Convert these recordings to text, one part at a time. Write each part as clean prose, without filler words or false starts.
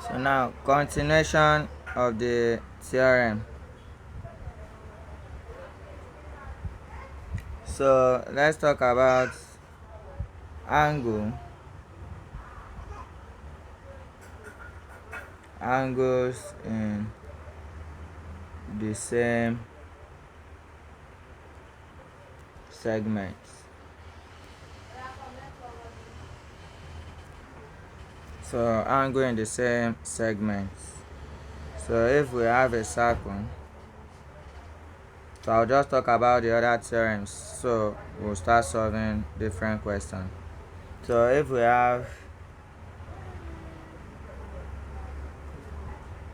So now, continuation of the theorem. So let's talk about angles in the same segments. So angle in the same segments. So if we have a circle, so I'll just talk about the other theorems. So we'll start solving different questions. So if we have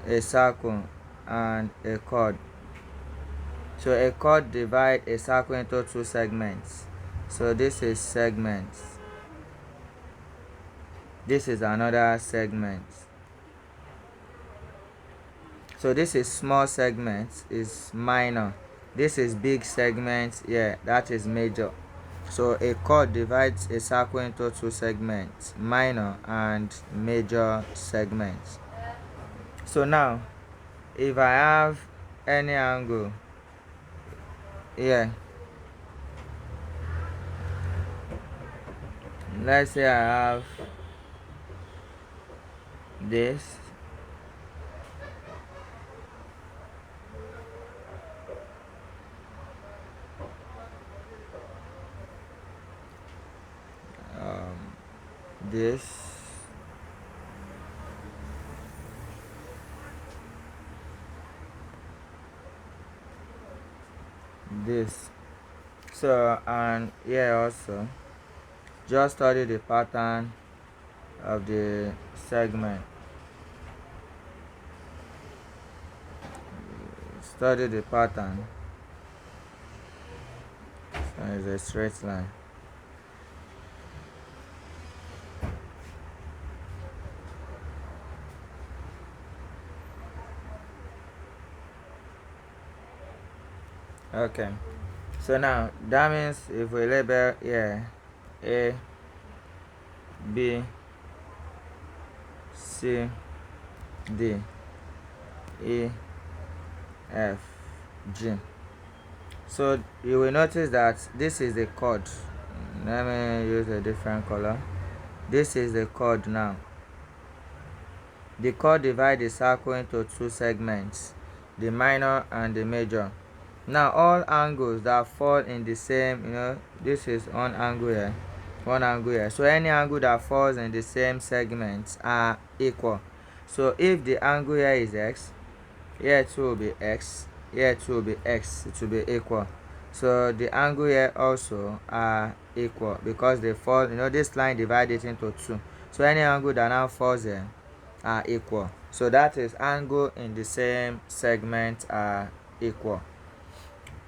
a circle and a chord, so a chord divides a circle into two segments. So this is segments. This is another segment. So this is small segment is minor. This is big segment, yeah, that is major. So a chord divides a circle into two segments, minor and major segments. So now, if I have any angle here, let's say I have this, this, this. So and here also, just study the pattern of the segment. Study the pattern. So it's a straight line. Okay. So now that means if we label here A, B, C, D, E, F, G. So you will notice that this is the chord. Let me use a different color. This is the chord now. The chord divides the circle into two segments, the minor and the major. Now all angles that fall in the same, this is one angle here, so any angle that falls in the same segments are equal. So if the angle here is x, here too will be x, here too will be x, it will be equal. So the angle here also are equal because they fall, this line divided into two. So any angle that now falls here are equal. So that is angle in the same segment are equal.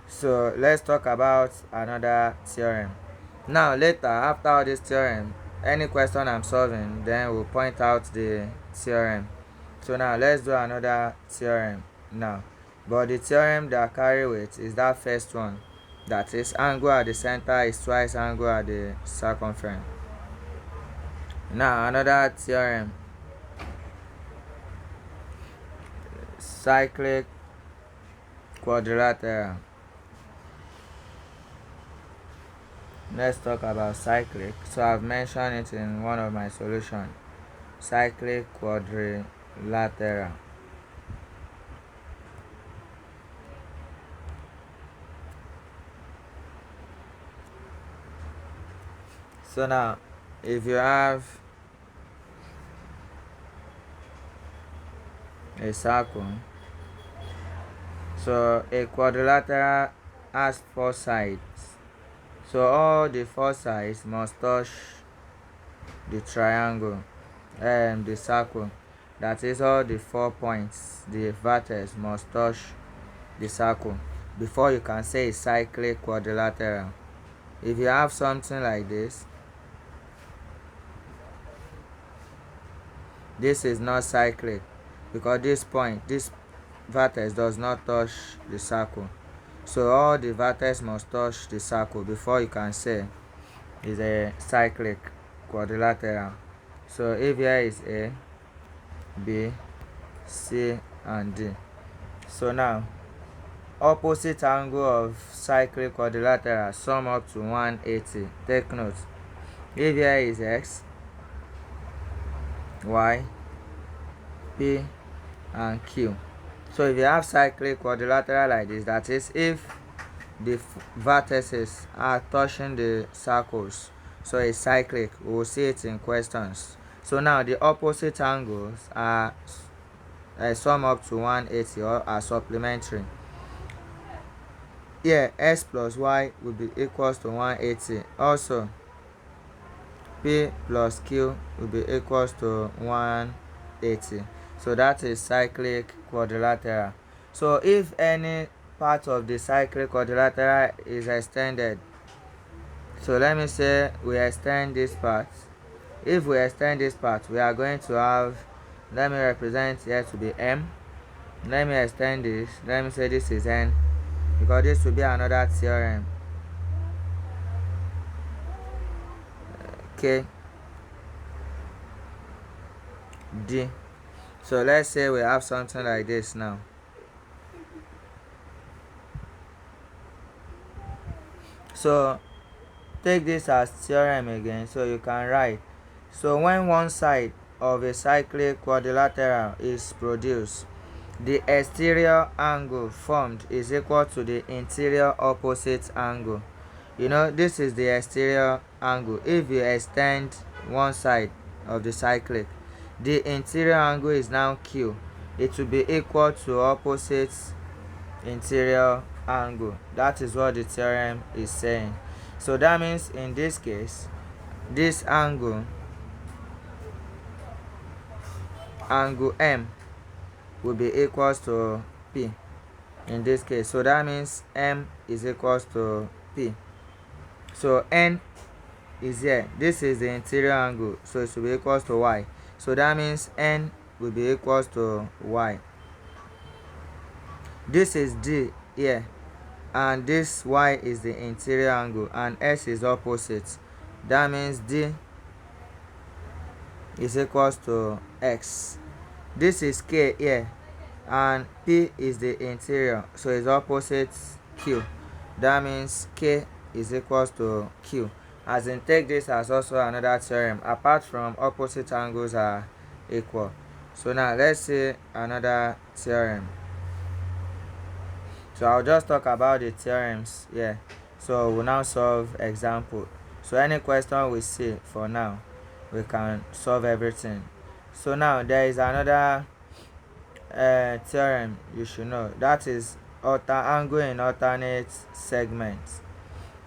So let's talk about another theorem. Now later, after all this theorem, any question I'm solving, then we'll point out the theorem. So now let's do another theorem now. But the theorem that carry weight is that first one. That is angle at the center is twice angle at the circumference. Now another theorem. Cyclic quadrilateral. Let's talk about cyclic. So I've mentioned it in one of my solutions. Cyclic quadrilateral. So now, if you have a circle, so a quadrilateral has four sides. So all the four sides must touch the triangle and the circle. That is, all the 4 points, the vertex must touch the circle before you can say cyclic quadrilateral. If you have something like this is not cyclic because this vertex does not touch the circle. So all the vertex must touch the circle before you can say is a cyclic quadrilateral. So if here is A, B, C, and D. So now, opposite angle of cyclic quadrilateral sum up to 180. Take note. If here is X, Y, P, and Q. So if you have cyclic quadrilateral like this, that is if the vertices are touching the circles, so it's cyclic. We will see it in questions. So now the opposite angles are sum up to 180 or are supplementary. Here x plus y will be equals to 180. Also P plus Q will be equals to 180. So that is cyclic quadrilateral. So if any part of the cyclic quadrilateral is extended, so let me say we extend this part. If we extend this part, we are going to have, let me represent here to be M. Let me extend this. Let me say this is N, because this will be another theorem. K, D. So let's say we have something like this now. So take this as theorem again, so you can write. So when one side of a cyclic quadrilateral is produced, the exterior angle formed is equal to the interior opposite angle. You know, this is the exterior angle. If you extend one side of the cyclic, the interior angle is now Q. It will be equal to opposite interior angle. That is what the theorem is saying. So that means in this case, this angle M will be equals to P in this case. So that means M is equals to P. So N is here. This is the interior angle, so it will be equals to Y. So that means N will be equals to Y. This is D here, and this Y is the interior angle, and S is opposite. That means D is equals to X. This is K here, and P is the interior, so it's opposite Q. That means K is equals to Q. As in, take this as also another theorem, apart from opposite angles are equal. So now let's see another theorem. So I'll just talk about the theorems here. So we'll now solve example. So any question we see for now, we can solve everything. So now there is another theorem you should know. That is angle in alternate segments.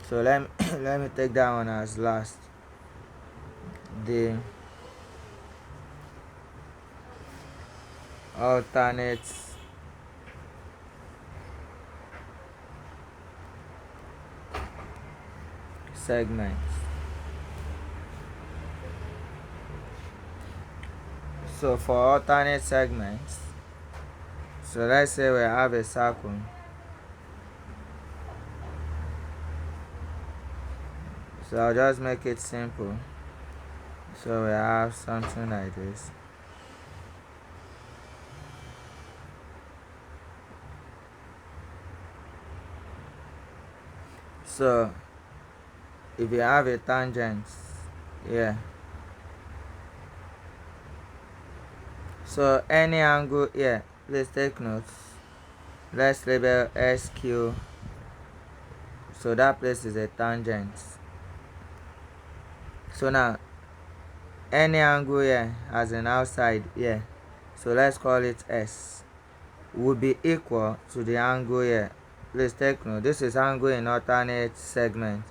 So let me let me take that one as last. The alternate segments. So for alternate segments, so let's say we have a circle. So I'll just make it simple. So we have something like this. So if you have a tangent here, so any angle here, please take notes. Let's label SQ. So that place is a tangent. So now any angle here as an outside here, so let's call it S, will be equal to the angle here. Please take note, this is angle in alternate segment.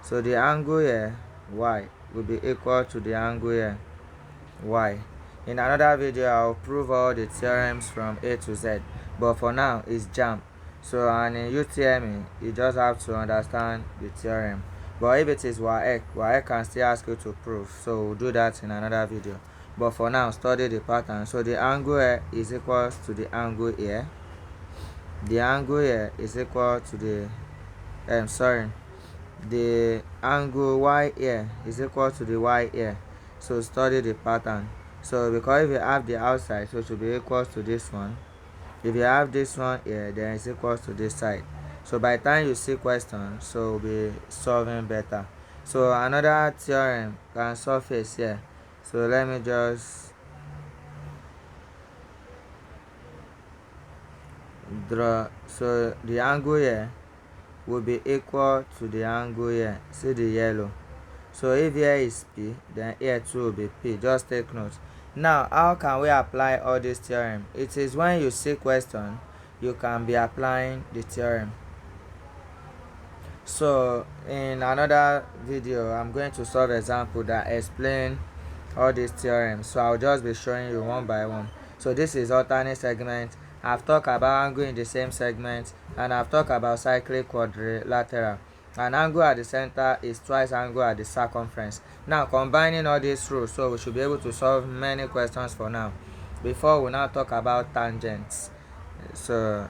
So the angle here, Y, will be equal to the angle here, Y. In another video, I'll prove all the theorems from A to Z. But for now, it's jam. So and in UTME, you just have to understand the theorem. But if it is WAEC can still ask you to prove. So we'll do that in another video. But for now, study the pattern. So the angle here is equal to the angle here. The angle here is equal to the the angle Y here is equal to the Y here. So study the pattern. So because if you have the outside, so it should be equals to this one. If you have this one here, then it's equals to this side. So by the time you see question, so we'll be solving better. So another theorem can surface here. So let me just draw. So the angle here will be equal to the angle here. See the yellow. So if here is P, then here too will be P. Just take note. Now, how can we apply all this theorem? It is when you see question, you can be applying the theorem. So in another video, I'm going to solve example that explain all these theorems. So I'll just be showing you one by one. So this is alternate segment. I've talked about angle in the same segment, and I've talked about cyclic quadrilateral. An angle at the center is twice angle at the circumference. Now combining all these rules, so we should be able to solve many questions for now. Before we now talk about tangents. So